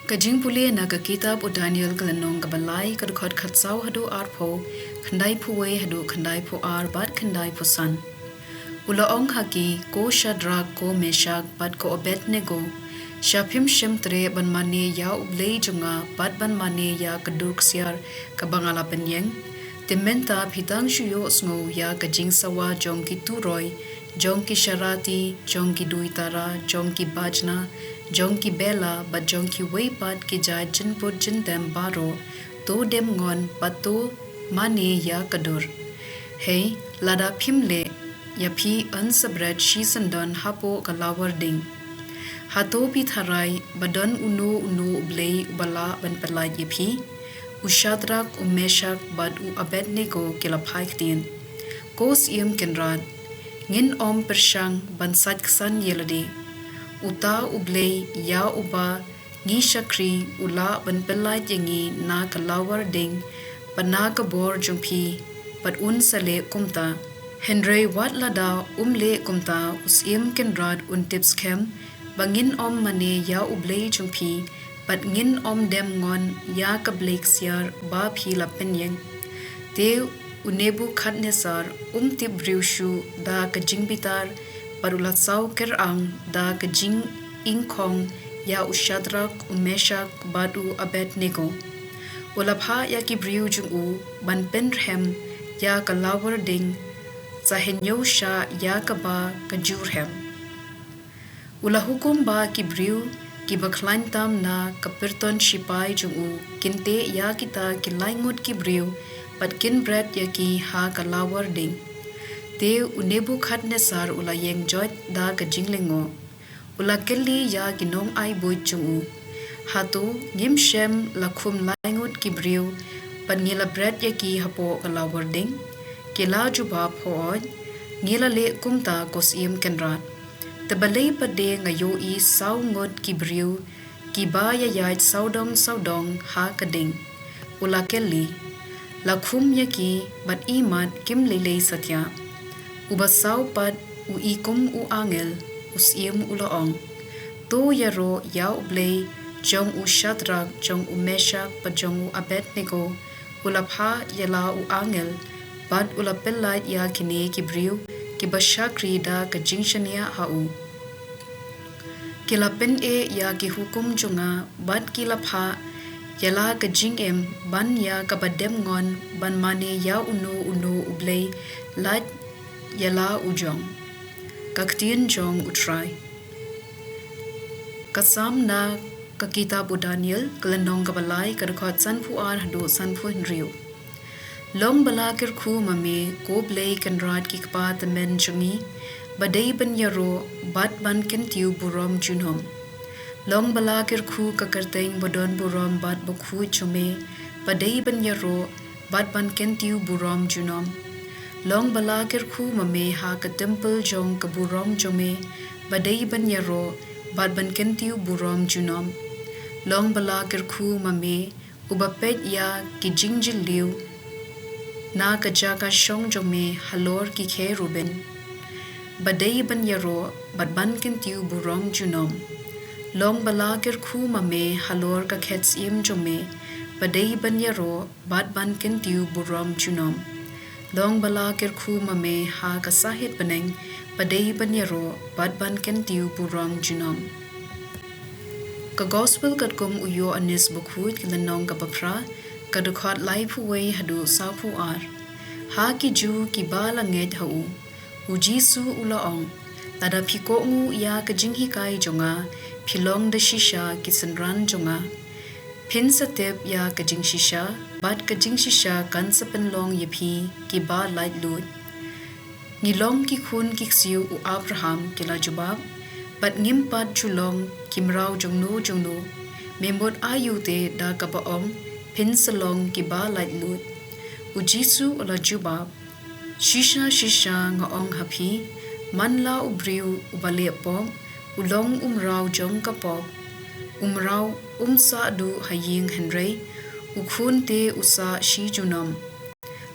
Ka jingpule na ka kitab o Daniel kalanong ka Blei ka dukhat khatsaw hadu arpo khandai puwe hadu khandai pu ar bat khandai pu san. Ulaong haki ko Shadrach ko Meshach bat ko Abednego Shapim shemtre ban mane ya Blei junga bat ban mane ya kadurk siar ka bangala penyeng tementa pitang shuyo sngo ya ka jingsawa jong ki turoy jong ki sharati jong ki duitara jong ki bajna jong ki bela ba jong ki weipat ki jai jinput jintem baro to dem ngon pato mane ya kadur hey lada phimle ya phi unsabret shi sandon hapo kalawar ding hato pi tharai badon uno Blei ubala ban pelai ye phi Shadrach Meshach bad Abednego kilaphai ktien kos iem kenrad ngin om pershang ban ksan yelade uta Blei ya uba ngi shakri ula ban pelai yengi na kalawar ding pana ka bor jumpi pat un sale kumta Henry wat lada umle kumta usiem kenrad un tips kem bangin om mane ya Blei jumpi pat ngin om dem ngon ya ka Blei siar ba phi la penyeng te unebu khatnesar tip briushu da ka jingbitar parula saw ker ang da ka jing ingkong ya Shadrach Meshach badu Abednego ulapha ya ki briu jungu ban penrhem ya ka lawar ding sahenyo sha ya ka ba ka jurhem ula hukum ba ki briu ki bakhlain tam na kapirton shipai jungu kinte ya kita ki laingut ki briu pat kin bread ya ki ha ka lawar ding te unebu khatnesar ula yeng jot da ka jinglengo ula kelli ya ginong ai boi jungu hatu ngim shem lakhum laingut ki briu pat ngila bread ya ki hapo ka lawar ding kila juba phoj ngila le kumta kosim kenrat Tabalay pa de ngayo I saw ngot ki briu ki ba ya yaj saudong ha kading ula kelli lakhum ya ki bat imat kim lele satya uba saw pat u ikum u angel usiem ulaong to yaro ya Blei jong u Shadrach jong u Meshach pa jong u Abednego ulapha yala u angel bat ulapelait ya kine ki briu ki bashakri da ka jingshania hau kilapen ya ki hukum junga bat kilapha yala ka jingem ban ya ka badem ngon ban mane ya uno Blei lat yala ujong ka ktien jong utrai kasam na ka kitab Daniel kalanong ka Blei ka khot san pu ar hado san pu hinriu long bala kir khu mame ko Blei kanrat ki kpa tamen jungi badai ban yaro bat ban kentiu burom junhom long bala kir khu ka karteng bodon burom bat bokhu chume badai ban yaro bat ban kentiu burom junom long bala kir khu mame ha ka temple jong ka burom chume badai ban yaro bat ban kentiu burom junom long bala kir khu mame ubapet ya ki jingjil liu na ka jaka shong jome halor ki khe ruben badai ban yaro bat ban kentiu burom junom long bala kir khu mame halor ka khets im jome badai ban yaro bat ban kentiu burom junom long bala kir khu mame ha ka sahit baneng badai ban yaro bat ban kentiu burom junom ka gospel kat kum uyo anis bukhut kilanong ka bapra ka dukhat lai phu wei hadu sa phu ar ha ki ju ki bala nget hau ujisu ulaong tada phiko ngu ya ka jinghi kai jonga philong de shisha ki sanran jonga phin satep ya ka jing shisha bat ka jing shisha kan sapen long ye phi ki ba light lut ngilong ki khun ki siu u Abraham kila jubab bat ngim pat chulong kimrau jongno memot ayu te da ka ba om phin salong ki ba light lut ujisu ola jubab shisha nga ong hapi manla ubriu ubale pom ulong umrau jong ka pop umrau umsa du haying henry ukhun te usa shi junom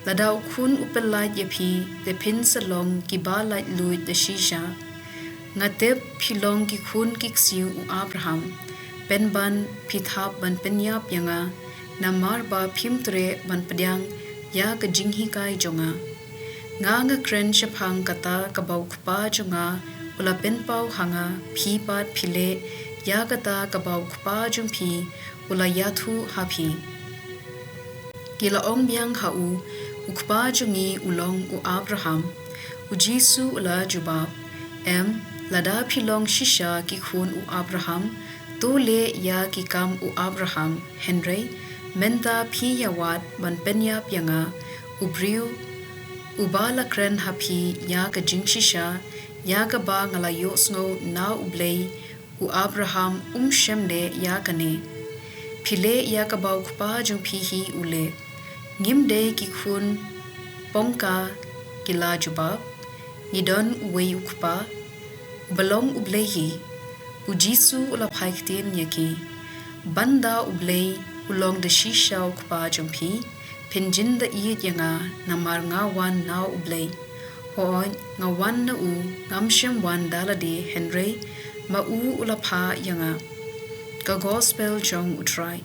lada ukhun upelait yepi de pin salong ki ba light luit de shisha ngatep philong ki khun ki siu u Abraham pen ban pithap ban penyap yanga namar ba phimtre ban pedyang ya ka jinghi kai jonga nga kren shapang kata kabau khpa jonga ula pen pau hanga phi pat phile ya kata kabau khpa jong phi ula yathu hapi kila ong biang hau ukpa jongi ulong u Abraham u Jisu ula jubab lada philong shisha ki khun u Abraham to le ya ki kam u Abraham Henry menta phi yawat ban penyap yanga ubriu ubala kren hapi ya ka jing shisha ya ka ba ngala yo snow na u Blei u Abraham shemle ya kane phile ya ka ba khpa jung phi hi ule ngimde ki khun pongka kila jubab nidon uwe ukpa balong ublehi u Jisu ula phai ktien yaki banda ublei ulong de shisha ukpa jumpi pinjin da iit yanga namar nga wan na ublei ho nga wan na u ngamshem wan dalade Henry ma u ula pha yanga ka gospel jong utrai